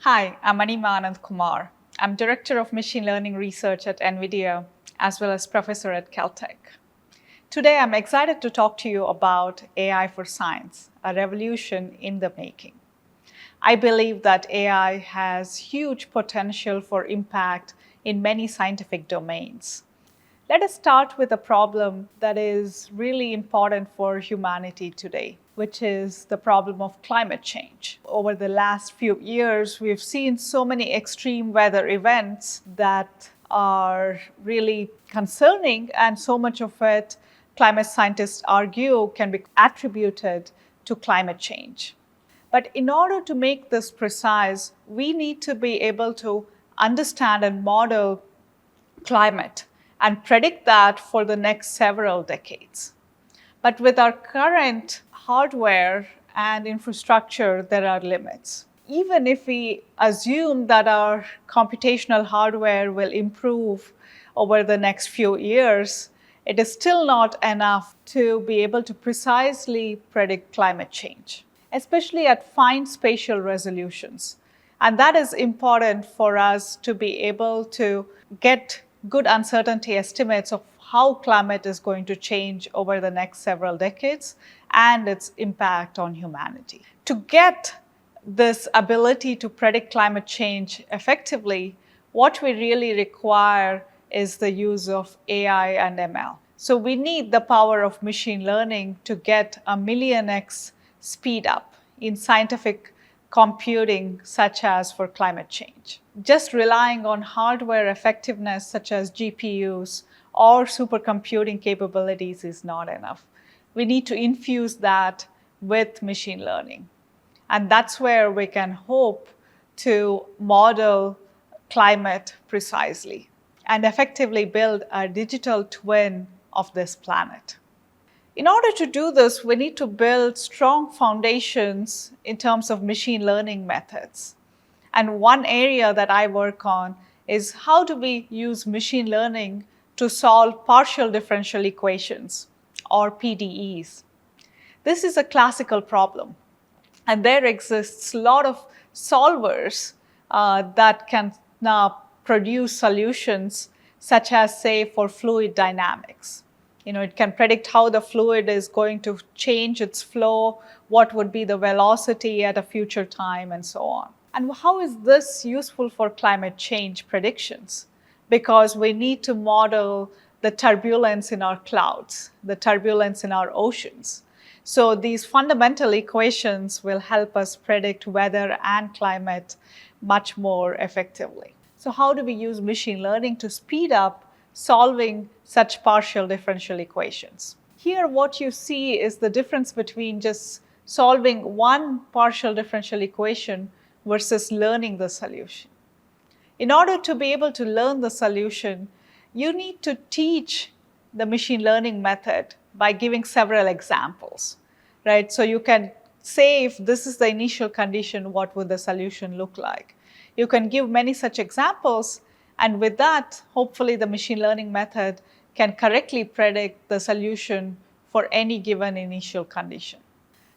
Hi, I'm Anima Anand Kumar. I'm Director of Machine Learning Research at NVIDIA, as well as Professor at Caltech. Today, I'm excited to talk to you about AI for science, a revolution in the making. I believe that AI has huge potential for impact in many scientific domains. Let us start with a problem that is really important for humanity today, which is the problem of climate change. Over the last few years, we've seen so many extreme weather events that are really concerning, and so much of it, climate scientists argue, can be attributed to climate change. But in order to make this precise, we need to be able to understand and model climate and predict that for the next several decades. But with our current hardware and infrastructure, there are limits. Even if we assume that our computational hardware will improve over the next few years, it is still not enough to be able to precisely predict climate change, especially at fine spatial resolutions. And that is important for us to be able to get good uncertainty estimates of how climate is going to change over the next several decades and its impact on humanity. To get this ability to predict climate change effectively, what we really require is the use of AI and ML. So we need the power of machine learning to get a million-x speed up in scientific computing, such as for climate change. Just relying on hardware effectiveness, such as GPUs or supercomputing capabilities, is not enough. We need to infuse that with machine learning. And that's where we can hope to model climate precisely and effectively build a digital twin of this planet. In order to do this, we need to build strong foundations in terms of machine learning methods. And one area that I work on is how do we use machine learning to solve partial differential equations, or PDEs. This is a classical problem, and there exists a lot of solvers that can now produce solutions, such as, say, for fluid dynamics. It can predict how the fluid is going to change its flow, what would be the velocity at a future time, and so on. And how is this useful for climate change predictions? Because we need to model the turbulence in our clouds, the turbulence in our oceans. So these fundamental equations will help us predict weather and climate much more effectively. So how do we use machine learning to speed up solving such partial differential equations? Here, what you see is the difference between just solving one partial differential equation versus learning the solution. In order to be able to learn the solution, you need to teach the machine learning method by giving several examples, right? So you can say, if this is the initial condition, what would the solution look like? You can give many such examples, and with that, hopefully the machine learning method can correctly predict the solution for any given initial condition.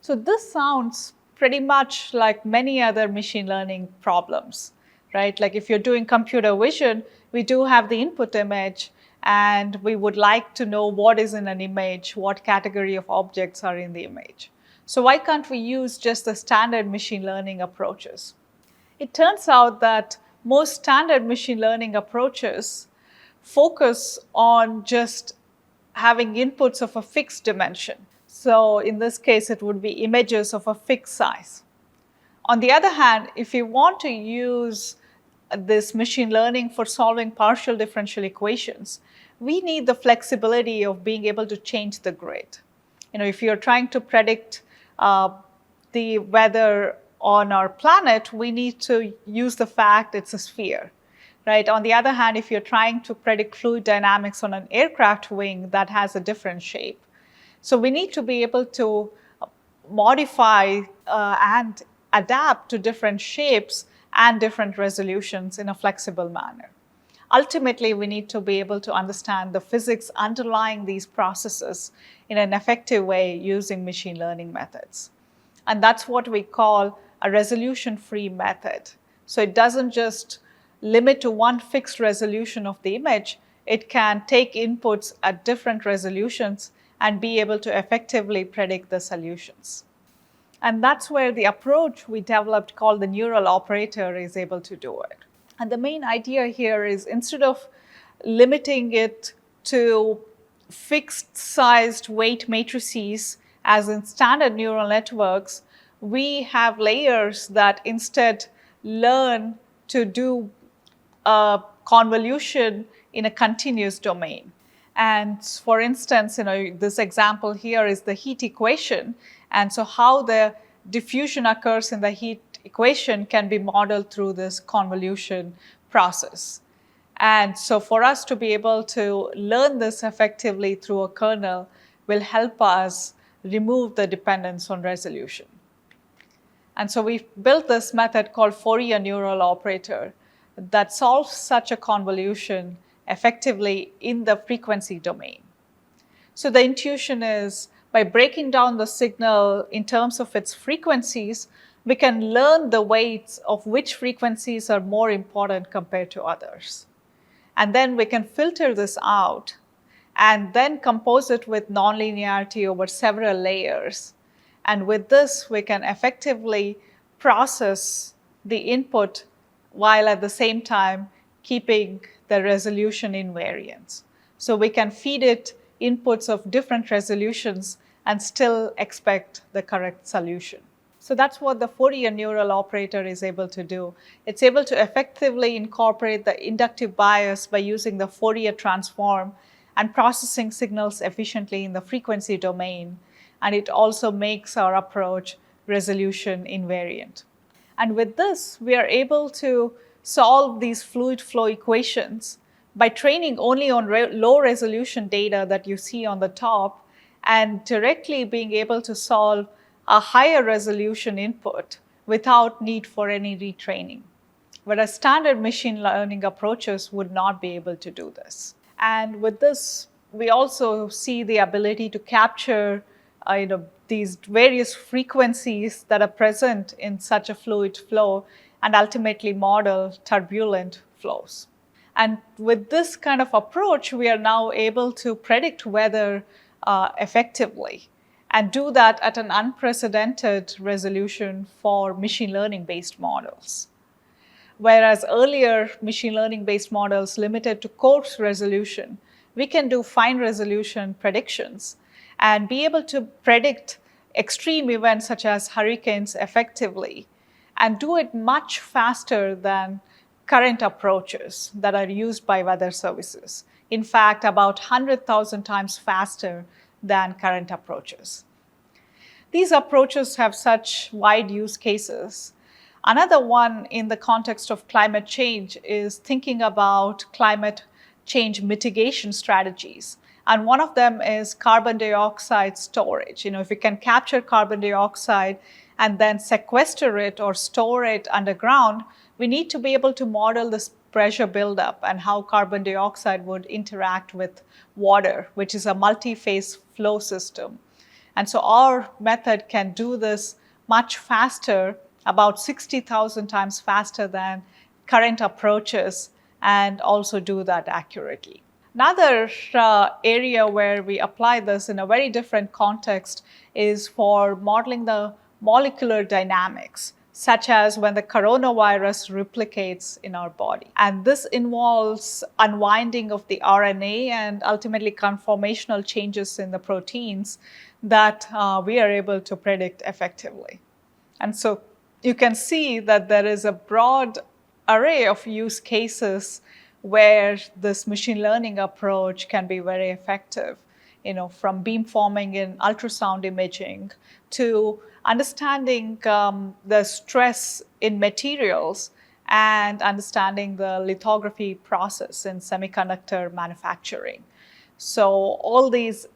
So this sounds pretty much like many other machine learning problems, right? Like if you're doing computer vision, we do have the input image, and we would like to know what is in an image, what category of objects are in the image. So why can't we use just the standard machine learning approaches? It turns out that most standard machine learning approaches focus on just having inputs of a fixed dimension. So in this case, it would be images of a fixed size. On the other hand, if you want to use this machine learning for solving partial differential equations, we need the flexibility of being able to change the grid. If you're trying to predict the weather on our planet, we need to use the fact it's a sphere, right? On the other hand, if you're trying to predict fluid dynamics on an aircraft wing, that has a different shape. So we need to be able to modify and adapt to different shapes and different resolutions in a flexible manner. Ultimately, we need to be able to understand the physics underlying these processes in an effective way using machine learning methods. And that's what we call a resolution-free method So it doesn't just limit to one fixed resolution of the image. It can take inputs at different resolutions and be able to effectively predict the solutions. And that's where the approach we developed called the neural operator is able to do it. And the main idea here is, instead of limiting it to fixed sized weight matrices as in standard neural networks, we have layers that instead learn to do a convolution in a continuous domain. And for instance, this example here is the heat equation. And so how the diffusion occurs in the heat equation can be modeled through this convolution process. And so for us to be able to learn this effectively through a kernel will help us remove the dependence on resolution. And so we've built this method called FOURIER neural operator that solves such a convolution effectively in the frequency domain. So the intuition is, by breaking down the signal in terms of its frequencies, we can learn the weights of which frequencies are more important compared to others. And then we can filter this out and then compose it with nonlinearity over several layers. And with this, we can effectively process the input while at the same time keeping the resolution invariance. So we can feed it inputs of different resolutions and still expect the correct solution. So that's what the FOURIER neural operator is able to do. It's able to effectively incorporate the inductive bias by using the Fourier transform and processing signals efficiently in the frequency domain. And it also makes our approach resolution invariant. And with this, we are able to solve these fluid flow equations by training only on low resolution data that you see on the top and directly being able to solve a higher resolution input without need for any retraining, whereas standard machine learning approaches would not be able to do this. And with this, we also see the ability to capture these various frequencies that are present in such a fluid flow and ultimately model turbulent flows. And with this kind of approach, we are now able to predict weather effectively and do that at an unprecedented resolution for machine learning-based models. Whereas earlier machine learning-based models limited to coarse resolution, we can do fine resolution predictions and be able to predict extreme events such as hurricanes effectively and do it much faster than current approaches that are used by weather services. In fact, about 100,000 times faster than current approaches. These approaches have such wide use cases. Another one in the context of climate change is thinking about climate change mitigation strategies. And one of them is carbon dioxide storage. If we can capture carbon dioxide and then sequester it or store it underground, we need to be able to model this pressure buildup and how carbon dioxide would interact with water, which is a multi-phase flow system. And so our method can do this much faster, about 60,000 times faster than current approaches, and also do that accurately. Another area where we apply this in a very different context is for modeling the molecular dynamics, such as when the coronavirus replicates in our body. And this involves unwinding of the RNA and ultimately conformational changes in the proteins that we are able to predict effectively. And so you can see that there is a broad array of use cases where this machine learning approach can be very effective, from beamforming in ultrasound imaging to understanding the stress in materials and understanding the lithography process in semiconductor manufacturing. So all these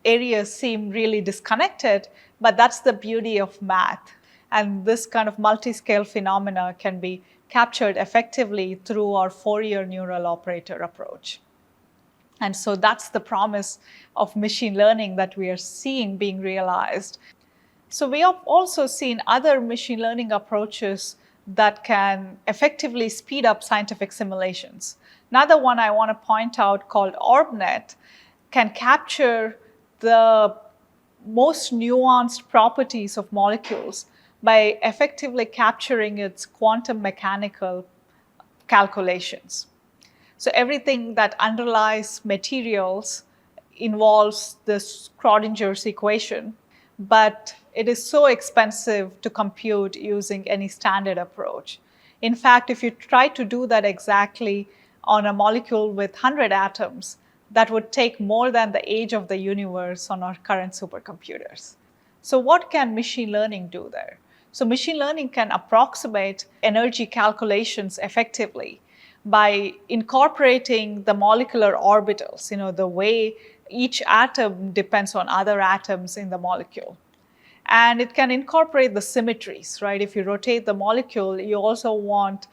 areas seem really disconnected, but that's the beauty of math. And this kind of multi-scale phenomena can be captured effectively through our Fourier neural operator approach. And so that's the promise of machine learning that we are seeing being realized. So we have also seen other machine learning approaches that can effectively speed up scientific simulations. Another one I want to point out, called ORBNET, can capture the most nuanced properties of molecules by effectively capturing its quantum mechanical calculations. So everything that underlies materials involves this Schrodinger's equation, but it is so expensive to compute using any standard approach. In fact, if you try to do that exactly on a molecule with 100 atoms, that would take more than the age of the universe on our current supercomputers. So what can machine learning do there? So machine learning can approximate energy calculations effectively by incorporating the molecular orbitals, the way each atom depends on other atoms in the molecule. And it can incorporate the symmetries, right? If you rotate the molecule, you also want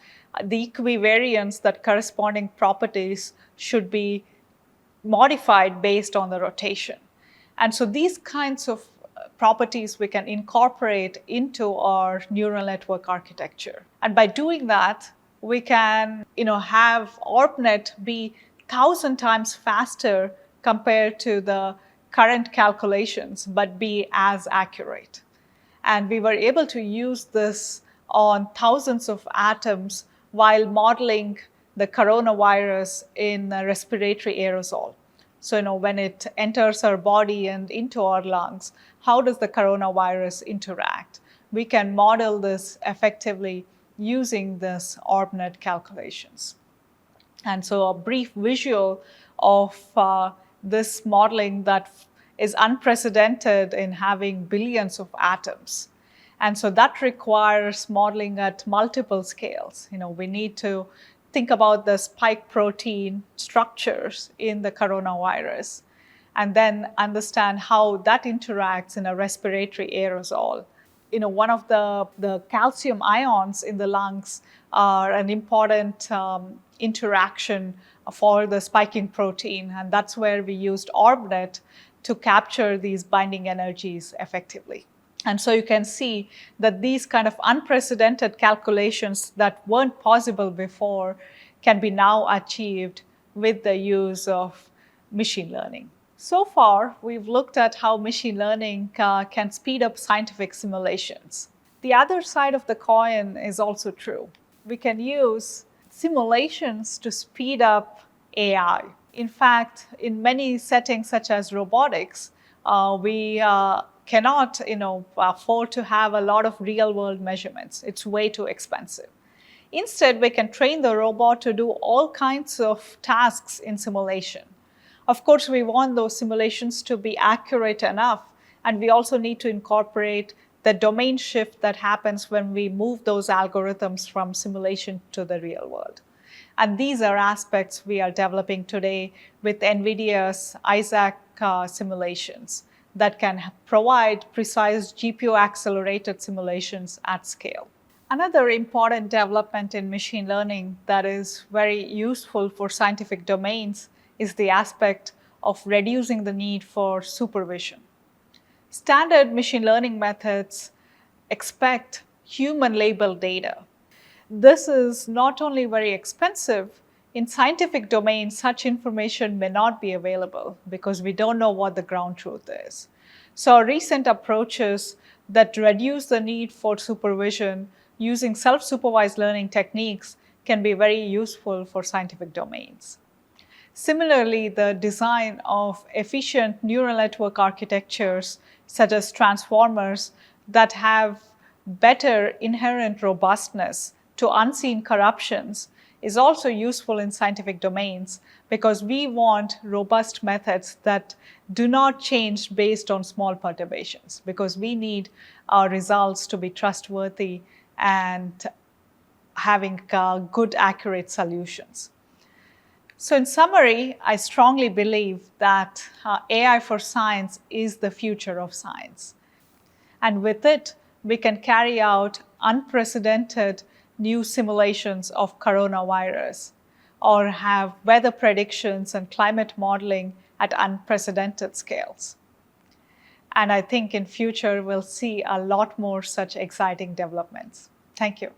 the equivariance that corresponding properties should be modified based on the rotation. And so these kinds of properties we can incorporate into our neural network architecture. And by doing that, we can have ORBNET be 1,000 times faster compared to the current calculations, but be as accurate. And we were able to use this on thousands of atoms while modeling the coronavirus in a respiratory aerosol. So, when it enters our body and into our lungs, how does the coronavirus interact? We can model this effectively using this ORBNET calculations. And so a brief visual of this modeling that is unprecedented in having billions of atoms. And so that requires modeling at multiple scales. We need to think about the spike protein structures in the coronavirus, and then understand how that interacts in a respiratory aerosol. One of the calcium ions in the lungs are an important interaction for the spiking protein, and that's where we used ORBNET to capture these binding energies effectively. And so you can see that these kind of unprecedented calculations that weren't possible before can be now achieved with the use of machine learning. So far, we've looked at how machine learning can speed up scientific simulations. The other side of the coin is also true. We can use simulations to speed up AI. In fact, in many settings such as robotics, we cannot afford to have a lot of real-world measurements. It's way too expensive. Instead, we can train the robot to do all kinds of tasks in simulation. Of course, we want those simulations to be accurate enough, and we also need to incorporate the domain shift that happens when we move those algorithms from simulation to the real world. And these are aspects we are developing today with NVIDIA's Isaac simulations that can provide precise GPU-accelerated simulations at scale. Another important development in machine learning that is very useful for scientific domains is the aspect of reducing the need for supervision. Standard machine learning methods expect human-labeled data. This is not only very expensive. In scientific domains, such information may not be available because we don't know what the ground truth is. So recent approaches that reduce the need for supervision using self-supervised learning techniques can be very useful for scientific domains. Similarly, the design of efficient neural network architectures, such as transformers that have better inherent robustness to unseen corruptions, is also useful in scientific domains because we want robust methods that do not change based on small perturbations, because we need our results to be trustworthy and having good, accurate solutions. So in summary, I strongly believe that AI for science is the future of science. And with it, we can carry out unprecedented new simulations of coronavirus, or have weather predictions and climate modeling at unprecedented scales. And I think in future, we'll see a lot more such exciting developments. Thank you.